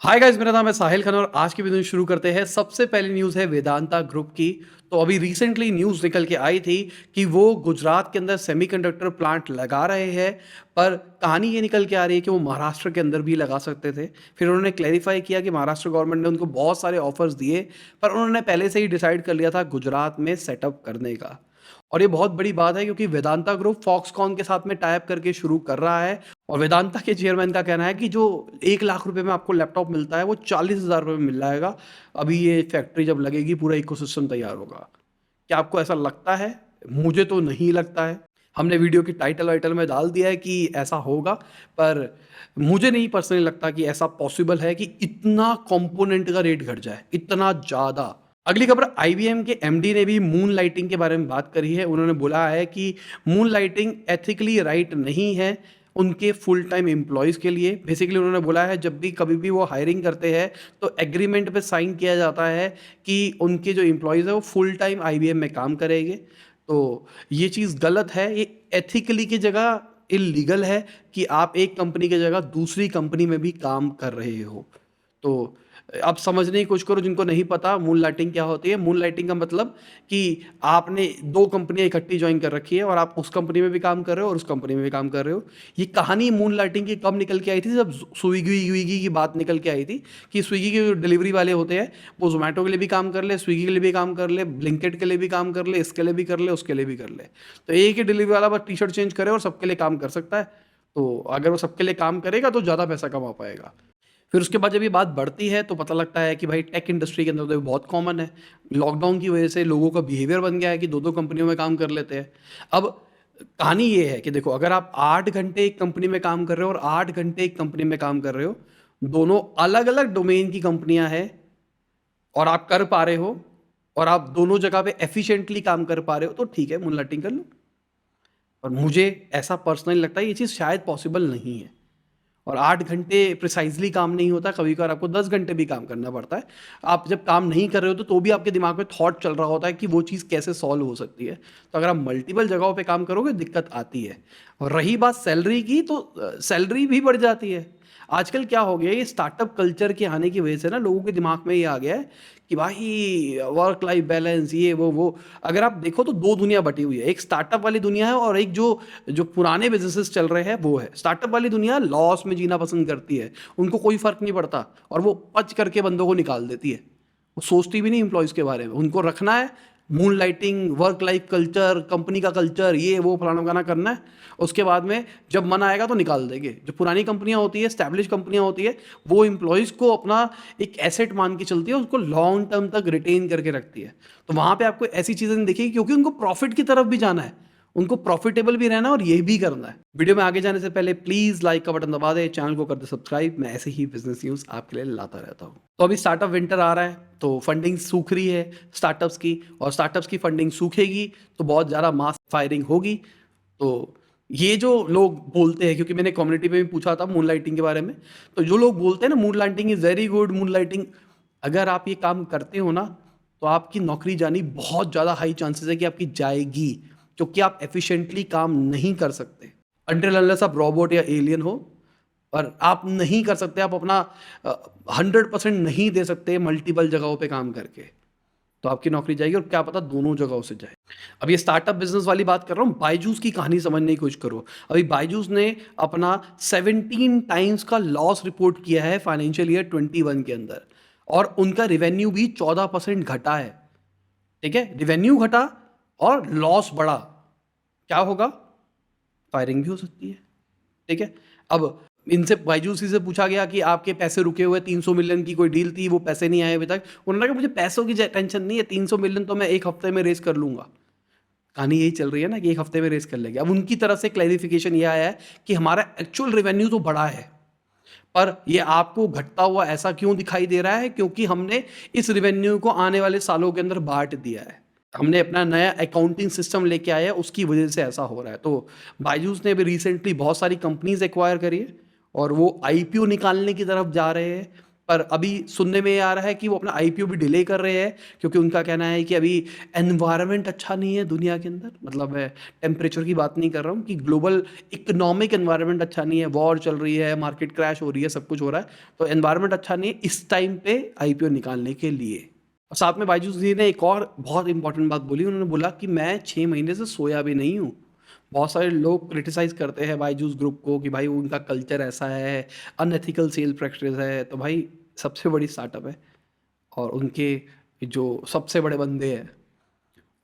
Hi guys, मेरा नाम है साहिल खान और आज की वीडियो शुरू करते हैं। सबसे पहली न्यूज़ है वेदांता ग्रुप की। तो अभी रिसेंटली न्यूज़ निकल के आई थी कि वो गुजरात के अंदर सेमीकंडक्टर प्लांट लगा रहे हैं, पर कहानी ये निकल के आ रही है कि वो महाराष्ट्र के अंदर भी लगा सकते थे। फिर उन्होंने क्लैरिफाई किया कि महाराष्ट्र गवर्नमेंट ने उनको बहुत सारे ऑफर्स दिए, पर उन्होंने पहले से ही डिसाइड कर लिया था गुजरात में सेटअप करने का। और ये बहुत बड़ी बात है क्योंकि वेदांता ग्रुप फॉक्सकॉन के साथ में टाई अप करके शुरू कर रहा है। और वेदांता के चेयरमैन का कहना है कि जो 1 लाख रुपए में आपको लैपटॉप मिलता है वो 40,000 रुपये में मिल जाएगा। अभी ये फैक्ट्री जब लगेगी पूरा इकोसिस्टम तैयार होगा। क्या आपको ऐसा लगता है? मुझे तो नहीं लगता है। हमने वीडियो की टाइटल वाइटल में डाल दिया है कि ऐसा होगा, पर मुझे नहीं पर्सनली लगता कि ऐसा पॉसिबल है कि इतना कंपोनेंट का रेट घट जाए इतना ज़्यादा। अगली खबर, आईबीएम के एमडी ने भी मून लाइटिंग के बारे में बात करी है। उन्होंने बोला है कि मून लाइटिंग एथिकली राइट नहीं है उनके फुल टाइम एम्प्लॉयज़ के लिए। बेसिकली उन्होंने बोला है जब भी कभी भी वो हायरिंग करते हैं तो एग्रीमेंट पे साइन किया जाता है कि उनके जो एम्प्लॉयज़ है वो फुल टाइम आईबीएम में काम करेंगे। तो ये चीज़ गलत है। ये एथिकली की जगह इल्लीगल है कि आप एक कंपनी की जगह दूसरी कंपनी में भी काम कर रहे हो। तो आप समझने की कोशिश करो जिनको नहीं पता मून लाइटिंग क्या होती है। मून लाइटिंग का मतलब कि आपने 2 कंपनियाँ इकट्ठी जॉइन कर रखी है और आप उस कंपनी में भी काम कर रहे हो और उस कंपनी में भी काम कर रहे हो। ये कहानी मून लाइटिंग की कब निकल के आई थी? जब स्विगी की बात निकल के आई थी कि स्विगी के जो डिलीवरी वाले होते हैं वो ज़ोमैटो के लिए भी काम कर ले, स्विगी के लिए भी काम कर ले, ब्लिंकिट के लिए भी काम कर ले, इसके लिए भी कर ले, उसके लिए भी कर ले। तो एक ही डिलीवरी वाला बस टी-शर्ट चेंज करे और सबके लिए काम कर सकता है। तो अगर वो सबके लिए काम करेगा तो ज़्यादा पैसा कमा पाएगा। फिर उसके बाद जब ये बात बढ़ती है तो पता लगता है कि भाई टेक इंडस्ट्री के अंदर तो ये बहुत कॉमन है। लॉकडाउन की वजह से लोगों का बिहेवियर बन गया है कि 2-2 कंपनियों में काम कर लेते हैं। अब कहानी ये है कि देखो, अगर आप 8 घंटे एक कंपनी में काम कर रहे हो और 8 घंटे एक कंपनी में काम कर रहे हो, दोनों अलग-अलग डोमेन की कंपनियां हैं और आप कर पा रहे हो और आप दोनों जगह पे एफिशिएंटली काम कर पा रहे हो, तो ठीक है, मूनलाइटिंग कर लो। और मुझे ऐसा पर्सनली लगता है ये चीज़ शायद पॉसिबल नहीं है। और 8 घंटे प्रिसाइज़ली काम नहीं होता, कभी-कभार आपको 10 घंटे भी काम करना पड़ता है। आप जब काम नहीं कर रहे हो तो भी आपके दिमाग में थॉट चल रहा होता है कि वो चीज़ कैसे सॉल्व हो सकती है। तो अगर आप मल्टीपल जगहों पे काम करोगे दिक्कत आती है। और रही बात सैलरी की, तो सैलरी भी बढ़ जाती है। आजकल क्या हो गया है, ये स्टार्टअप कल्चर के आने की वजह से ना लोगों के दिमाग में ये आ गया है कि भाई वर्क लाइफ बैलेंस ये वो। अगर आप देखो तो 2 दुनिया बटी हुई है। एक स्टार्टअप वाली दुनिया है और एक जो जो पुराने बिज़नेसेस चल रहे हैं वो है। स्टार्टअप वाली दुनिया लॉस में जीना पसंद करती है। उनको कोई फ़र्क नहीं पड़ता और वो पच करके बंदों को निकाल देती है। वो सोचती भी नहीं एम्प्लॉइज़ के बारे में। उनको रखना है moon lighting, work life culture, company का कल्चर, ये वो फलाना-वलाना करना है। उसके बाद में जब मन आएगा तो निकाल देंगे। जो पुरानी कंपनियाँ होती है, एस्टेब्लिश कंपनियाँ होती है, वो एम्प्लॉइज़ को अपना एक एसेट मान के चलती है, उसको लॉन्ग टर्म तक रिटेन करके रखती है। तो वहाँ पे आपको ऐसी चीज़ें नहीं दिखेगी क्योंकि उनको प्रॉफ़िट की तरफ भी जाना है। उनको प्रॉफिटेबल भी रहना है और ये भी करना है। वीडियो में आगे जाने से पहले प्लीज़ लाइक का बटन दबा दें, चैनल को कर दें सब्सक्राइब। मैं ऐसे ही बिज़नेस न्यूज़ आपके लिए लाता रहता हूँ। तो अभी स्टार्टअप विंटर आ रहा है, तो फंडिंग सूख रही है स्टार्टअप्स की, और स्टार्टअप्स की फंडिंग सूखेगी तो बहुत ज़्यादा मास फायरिंग होगी। तो ये जो लोग बोलते हैं, क्योंकि मैंने कम्युनिटी में भी पूछा था मून लाइटिंग के बारे में, तो जो लोग बोलते हैं ना moon lighting is very good, moon lighting, अगर आप ये काम करते हो ना तो आपकी नौकरी जानी बहुत ज़्यादा हाई चांसेस है कि आपकी जाएगी, क्योंकि आप एफिशिएंटली काम नहीं कर सकते अनटिल अनलेस आप रोबोट या एलियन हो। और आप नहीं कर सकते, आप अपना 100% नहीं दे सकते मल्टीपल जगहों पे काम करके, तो आपकी नौकरी जाएगी और क्या पता दोनों जगहों से जाए। अब ये स्टार्टअप बिजनेस वाली बात कर रहा हूँ, बायजूस की कहानी समझने की कोशिश करो। अभी बायजूस ने अपना 17 टाइम्स का लॉस रिपोर्ट किया है फाइनेंशियल ईयर 21 के अंदर, और उनका रिवेन्यू भी 14% घटा है। ठीक है, रिवेन्यू घटा और लॉस बढ़ा, क्या होगा? फायरिंग भी हो सकती है। ठीक है, अब इनसे बायजूस से पूछा गया कि आपके पैसे रुके हुए 300 मिलियन की कोई डील थी, वो पैसे नहीं आए अभी तक। उन्होंने कहा मुझे पैसों की टेंशन नहीं है, 300 मिलियन तो मैं एक हफ्ते में रेस कर लूंगा। कहानी यही चल रही है ना कि एक हफ्ते में रेस कर लेंगे। अब उनकी तरफ से क्लैरिफिकेशन यह आया है कि हमारा एक्चुअल रेवेन्यू तो बढ़ा है, पर ये आपको घटता हुआ ऐसा क्यों दिखाई दे रहा है? क्योंकि हमने इस रेवेन्यू को आने वाले सालों के अंदर बांट दिया है। हमने अपना नया अकाउंटिंग सिस्टम लेके आया है, उसकी वजह से ऐसा हो रहा है। तो बायजूस ने अभी रिसेंटली बहुत सारी कंपनीज एक्वायर करी है और वो आईपीओ निकालने की तरफ जा रहे हैं, पर अभी सुनने में ये आ रहा है कि वो अपना आईपीओ भी डिले कर रहे हैं, क्योंकि उनका कहना है कि अभी एनवायरनमेंट अच्छा नहीं है दुनिया के अंदर। मतलब मैं टेम्परेचर की बात नहीं कर रहा हूँ, कि ग्लोबल इकोनॉमिक एनवायरनमेंट अच्छा नहीं है, वॉर चल रही है, मार्केट क्रैश हो रही है, सब कुछ हो रहा है, तो एनवायरनमेंट अच्छा नहीं है इस टाइम पे आईपीओ निकालने के लिए। और साथ में बायजूस जी ने एक और बहुत इंपॉर्टेंट बात बोली, उन्होंने बोला कि मैं 6 महीने से सोया भी नहीं हूँ। बहुत सारे लोग क्रिटिसाइज करते हैं बायजूस ग्रुप को कि भाई उनका कल्चर ऐसा है, अनएथिकल सेल प्रैक्टिस है। तो भाई सबसे बड़ी स्टार्टअप है, और उनके जो सबसे बड़े बंदे हैं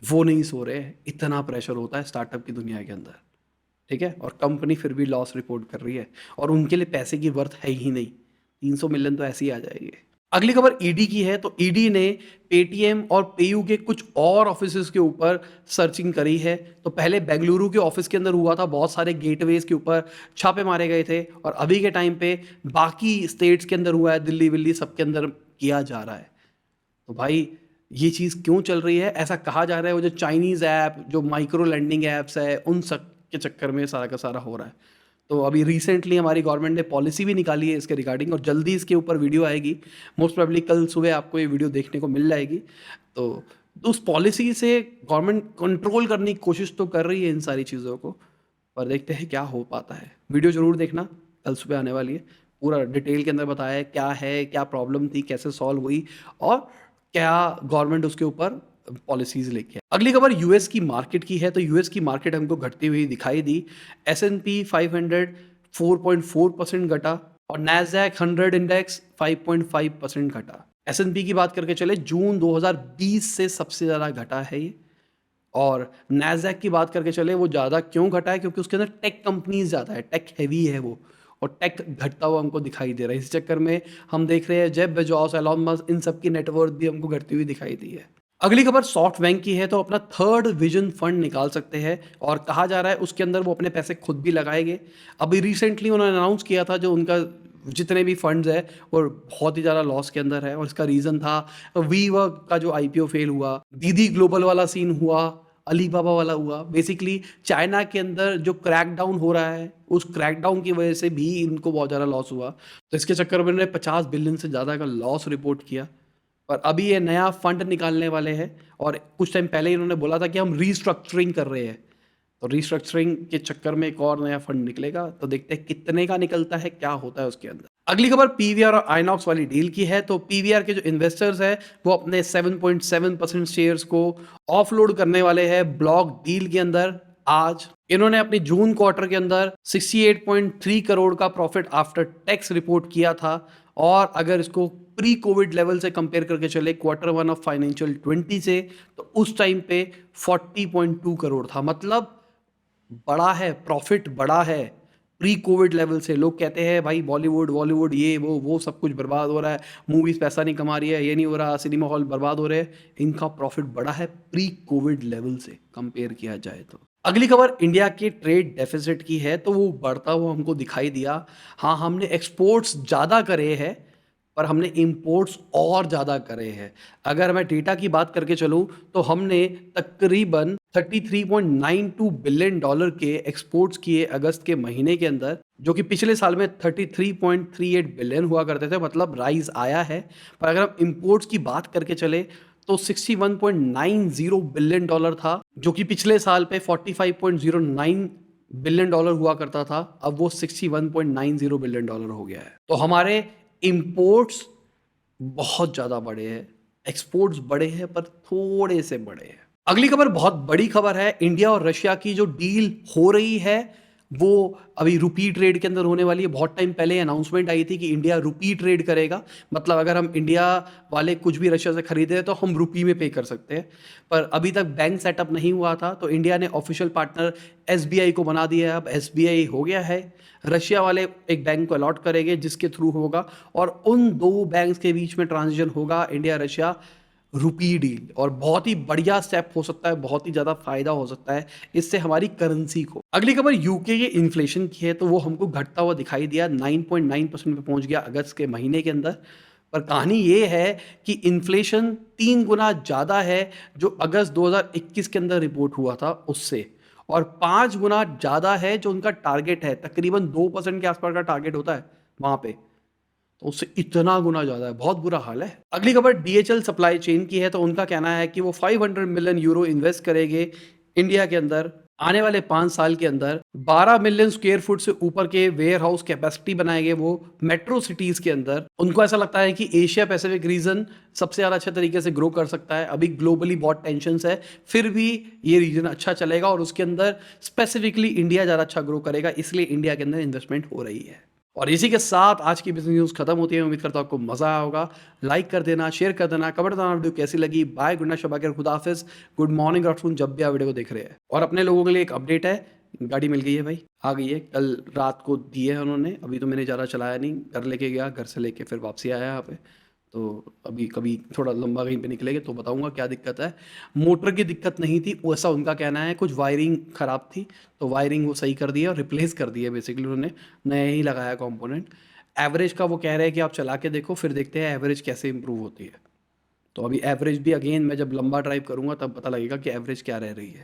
वो नहीं सो रहे हैं। इतना प्रेशर होता है स्टार्टअप की दुनिया के अंदर, ठीक है, और कंपनी फिर भी लॉस रिपोर्ट कर रही है, और उनके लिए पैसे की वर्थ है ही नहीं। 300 मिलियन तो ऐसे ही आ जाएंगे। अगली खबर ईडी की है। तो ईडी ने पेटीएम और पेयू के कुछ और ऑफिसेज के ऊपर सर्चिंग करी है। तो पहले बेंगलुरु के ऑफिस के अंदर हुआ था, बहुत सारे गेटवेज के ऊपर छापे मारे गए थे, और अभी के टाइम पे बाकी स्टेट्स के अंदर हुआ है, दिल्ली विल्ली सबके अंदर किया जा रहा है। तो भाई ये चीज़ क्यों चल रही है? ऐसा कहा जा रहा है वो जो चाइनीज़ ऐप, जो माइक्रो लैंडिंग ऐप्स है, उन सब के चक्कर में सारा का सारा हो रहा है। तो अभी रिसेंटली हमारी गवर्नमेंट ने पॉलिसी भी निकाली है इसके रिगार्डिंग, और जल्दी इसके ऊपर वीडियो आएगी। मोस्ट प्रोबेबली कल सुबह आपको ये वीडियो देखने को मिल जाएगी। तो उस पॉलिसी से गवर्नमेंट कंट्रोल करने की कोशिश तो कर रही है इन सारी चीज़ों को, पर देखते हैं क्या हो पाता है। वीडियो ज़रूर देखना, कल सुबह आने वाली है। पूरा डिटेल के अंदर बताया है क्या है, क्या प्रॉब्लम थी, कैसे सॉल्व हुई, और क्या गवर्नमेंट उसके ऊपर पॉलिसीज लेके आए। अगली खबर यूएस की मार्केट की है। तो यूएस की मार्केट हमको घटती हुई दिखाई दी। S&P 500 4.4% घटा, और नैस्डैक 100 इंडेक्स 5.5% घटा। S&P की बात करके चले, जून 2020 से सबसे ज़्यादा घटा है ये। और नैस्डैक की बात करके चले, वो ज़्यादा क्यों घटा है? क्योंकि उसके अंदर टेक कंपनीज ज़्यादा है, टेक हैवी है वो, और टेक घटता हुआ हमको दिखाई दे रहा है। इस चक्कर में हम देख रहे हैं जेफ बेजोस, एलॉन मस्क, इन सब की नेटवर्थ भी हमको घटती हुई दिखाई दी है। अगली खबर सॉफ्ट बैंक की है। तो अपना थर्ड विजन फंड निकाल सकते हैं, और कहा जा रहा है उसके अंदर वो अपने पैसे खुद भी लगाएंगे। अभी रिसेंटली उन्होंने अनाउंस किया था जो उनका जितने भी फंड्स है वो बहुत ही ज़्यादा लॉस के अंदर है, और इसका रीज़न था वी वर्क का जो आईपीओ फेल हुआ, दीदी ग्लोबल वाला सीन हुआ, अलीबाबा वाला हुआ। बेसिकली चाइना के अंदर जो क्रैकडाउन हो रहा है, उस क्रैकडाउन की वजह से भी इनको बहुत ज़्यादा लॉस हुआ। तो इसके चक्कर में इन्होंने 50 बिलियन से ज़्यादा का लॉस रिपोर्ट किया। पर अभी ये नया फंड निकालने वाले हैं, और कुछ टाइम पहले ही इन्होंने बोला था कि हम रीस्ट्रक्चरिंग कर रहे हैं। तो रीस्ट्रक्चरिंग के चक्कर में एक और नया फंड निकलेगा, तो देखते हैं कितने का निकलता है, क्या होता है उसके अंदर। अगली खबर पीवीआर और आइनॉक्स वाली डील की है। तो पीवीआर के जो इन्वेस्टर्स हैं वो अपने 7.7% शेयर्स को ऑफलोड करने वाले हैं ब्लॉक डील के अंदर। आज इन्होंने अपनी जून क्वार्टर के अंदर 68.3 करोड़ का प्रॉफिट आफ्टर टैक्स रिपोर्ट किया था, और अगर इसको प्री कोविड लेवल से कंपेयर करके चले Q1 ऑफ फाइनेंशियल 20 से, तो उस टाइम पे 40.2 करोड़ था। मतलब बड़ा है, प्रॉफिट बड़ा है प्री कोविड लेवल से। लोग कहते हैं भाई बॉलीवुड बॉलीवुड ये वो सब कुछ बर्बाद हो रहा है, मूवीज पैसा नहीं कमा रही है, ये नहीं हो रहा, सिनेमा हॉल बर्बाद हो रहे हैं। इनका प्रॉफिट बड़ा है प्री कोविड लेवल से कंपेयर किया जाए तो। अगली खबर इंडिया के ट्रेड डेफिसिट की है। तो वो बढ़ता हुआ हमको दिखाई दिया। हाँ, हमने एक्सपोर्ट्स ज़्यादा करे हैं, पर हमने इंपोर्ट्स और ज़्यादा करे हैं। अगर मैं डेटा की बात करके चलूँ, तो हमने तकरीबन $33.92 बिलियन के एक्सपोर्ट्स किए अगस्त के महीने के अंदर, जो कि पिछले साल में 33.38 बिलियन हुआ करते थे। मतलब राइज आया है। पर अगर हम इंपोर्ट्स की बात करके चले, तो 61.90 बिलियन डॉलर था, जो कि पिछले साल पे 45.09 बिलियन डॉलर हुआ करता था। अब वो 61.90 बिलियन डॉलर हो गया है। तो हमारे इंपोर्ट्स बहुत ज़्यादा बड़े हैं, एक्सपोर्ट्स बड़े हैं, पर थोड़े से बड़े हैं। अगली खबर बहुत बड़ी खबर है। इंडिया और रशिया की जो डील हो रही है वो अभी रुपी ट्रेड के अंदर होने वाली है। बहुत टाइम पहले अनाउंसमेंट आई थी कि इंडिया रुपी ट्रेड करेगा। मतलब अगर हम इंडिया वाले कुछ भी रशिया से खरीदे तो हम रुपी में पे कर सकते हैं। पर अभी तक बैंक सेटअप नहीं हुआ था, तो इंडिया ने ऑफिशियल पार्टनर एसबीआई को बना दिया है। अब एसबीआई हो गया है, रशिया वाले एक बैंक को अलॉट करेंगे जिसके थ्रू होगा, और उन दो बैंक्स के बीच में ट्रांजिशन होगा इंडिया रशिया रुपी डील। और बहुत ही बढ़िया स्टेप हो सकता है, बहुत ही ज़्यादा फायदा हो सकता है इससे हमारी करेंसी को। अगली खबर यूके के इन्फ्लेशन की है। तो वो हमको घटता हुआ दिखाई दिया, 9.9% पे पहुंच गया अगस्त के महीने के अंदर। पर कहानी ये है कि इन्फ्लेशन 3 गुना ज़्यादा है जो अगस्त 2021 के अंदर रिपोर्ट हुआ था उससे, और 5 गुना ज़्यादा है जो उनका टारगेट है। तकरीबन 2% के आसपास का टारगेट होता है वहाँ पे। तो उससे इतना गुना ज़्यादा है, बहुत बुरा हाल है। अगली खबर डीएचएल सप्लाई चेन की है, तो उनका कहना है कि वो 500 मिलियन यूरो इन्वेस्ट करेंगे इंडिया के अंदर। आने वाले 5 साल के अंदर 12 मिलियन स्क्वायर फुट से ऊपर के वेयर हाउस कैपेसिटी बनाएँगे वो मेट्रो सिटीज़ के अंदर। उनको ऐसा लगता है कि एशिया पैसिफिक रीजन सबसे ज़्यादा अच्छे तरीके से ग्रो कर सकता है। अभी ग्लोबली बहुत टेंशन्स है, फिर भी ये रीजन अच्छा चलेगा और उसके अंदर स्पेसिफिकली इंडिया ज़्यादा अच्छा ग्रो करेगा, इसलिए इंडिया के अंदर इन्वेस्टमेंट हो रही है। और इसी के साथ आज की बिज़नेस न्यूज़ खत्म होती है। उम्मीद करता हूँ आपको मज़ा आया होगा। लाइक कर देना, शेयर कर देना, कमेंट बताना वीडियो कैसी लगी। बाय, गुड नाइट, शब बख़ैर, खुदा हाफ़िज़, गुड मॉर्निंग, गुड आफ्टरनून, जब भी आप वीडियो को देख रहे हैं। और अपने लोगों के लिए एक अपडेट है, गाड़ी मिल गई है भाई, आ गई है। कल रात को दी है उन्होंने, अभी तो मैंने ज़्यादा चलाया नहीं, घर लेके गया, घर से लेके फिर वापसी आया यहाँ पे। तो अभी कभी थोड़ा लंबा कहीं पे निकलेंगे तो बताऊँगा क्या दिक्कत है। मोटर की दिक्कत नहीं थी, वैसा उनका कहना है, कुछ वायरिंग ख़राब थी, तो वायरिंग वो सही कर दी है और रिप्लेस कर दी है बेसिकली उन्होंने, नया ही लगाया कंपोनेंट। एवरेज का वो कह रहे हैं कि आप चला के देखो, फिर देखते हैं एवरेज कैसे इंप्रूव होती है। तो अभी एवरेज भी अगेन मैं जब लंबा ड्राइव करूँगा तब पता लगेगा कि एवरेज क्या रह रही है।